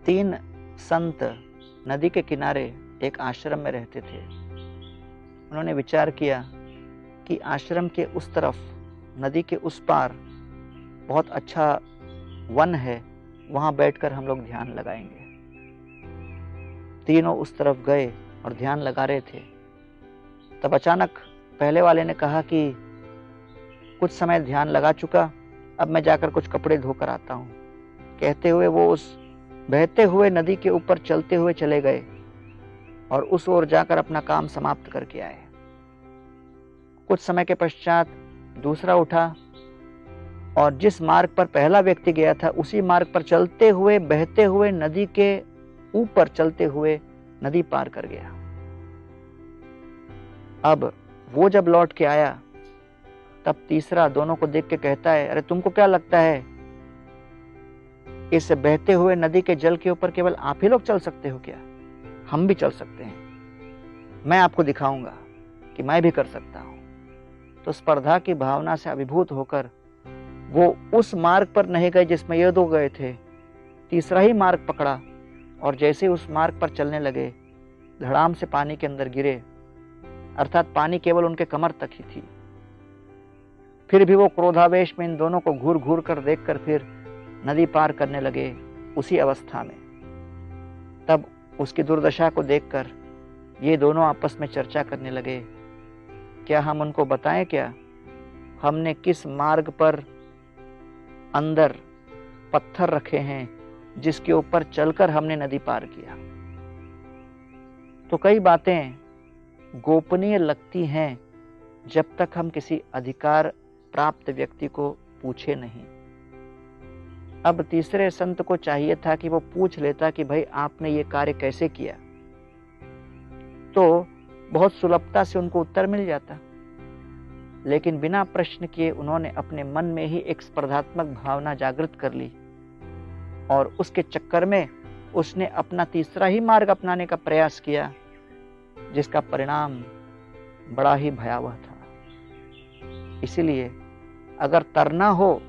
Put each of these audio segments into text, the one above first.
तीन संत नदी के किनारे एक आश्रम में रहते थे। उन्होंने विचार किया कि आश्रम के उस तरफ, नदी के उस पार बहुत अच्छा वन है, वहां बैठकर हम लोग ध्यान लगाएंगे। तीनों उस तरफ गए और ध्यान लगा रहे थे। तब अचानक पहले वाले ने कहा कि कुछ समय ध्यान लगा चुका, अब मैं जाकर कुछ कपड़े धोकर आता हूं। कहते हुए वो उस बहते हुए नदी के ऊपर चलते हुए चले गए और उस ओर जाकर अपना काम समाप्त करके आए। कुछ समय के पश्चात दूसरा उठा और जिस मार्ग पर पहला व्यक्ति गया था उसी मार्ग पर चलते हुए, बहते हुए, नदी के ऊपर चलते हुए नदी पार कर गया। अब वो जब लौट के आया तब तीसरा दोनों को देख के कहता है, अरे तुमको क्या लगता है इस बहते हुए नदी के जल के ऊपर केवल आप ही लोग चल सकते हो क्या? हम भी चल सकते हैं। मैं आपको दिखाऊंगा कि मैं भी कर सकता हूं। तो स्पर्धा की भावना से अभिभूत होकर वो उस मार्ग पर नहीं गए जिसमें ये दो गए थे, तीसरा ही मार्ग पकड़ा और जैसे ही उस मार्ग पर चलने लगे, धड़ाम से पानी के अंदर गिरे। अर्थात पानी केवल उनके कमर तक ही थी। फिर भी वो क्रोधावेश में इन दोनों को घूर घूर कर देखकर फिर नदी पार करने लगे उसी अवस्था में। तब उसकी दुर्दशा को देखकर ये दोनों आपस में चर्चा करने लगे, क्या हम उनको बताएं क्या हमने किस मार्ग पर अंदर पत्थर रखे हैं जिसके ऊपर चलकर हमने नदी पार किया। तो कई बातें गोपनीय लगती हैं जब तक हम किसी अधिकार प्राप्त व्यक्ति को पूछे नहीं। अब तीसरे संत को चाहिए था कि वो पूछ लेता कि भाई आपने ये कार्य कैसे किया, तो बहुत सुलभता से उनको उत्तर मिल जाता। लेकिन बिना प्रश्न किए उन्होंने अपने मन में ही एक स्पर्धात्मक भावना जागृत कर ली और उसके चक्कर में उसने अपना तीसरा ही मार्ग अपनाने का प्रयास किया, जिसका परिणाम बड़ा ही भयावह था। इसलिए अगर तरना हो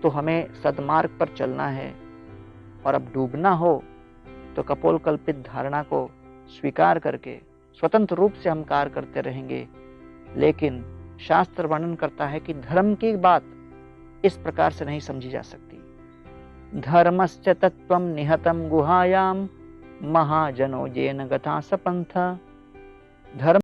तो हमें सद्मार्ग पर चलना है, और अब डूबना हो तो कपोलकल्पित धारणा को स्वीकार करके स्वतंत्र रूप से हम कार्य करते रहेंगे। लेकिन शास्त्र वर्णन करता है कि धर्म की बात इस प्रकार से नहीं समझी जा सकती। धर्मस्य तत्वं निहतं गुहायां महाजनो येन गता सपंथ। धर्म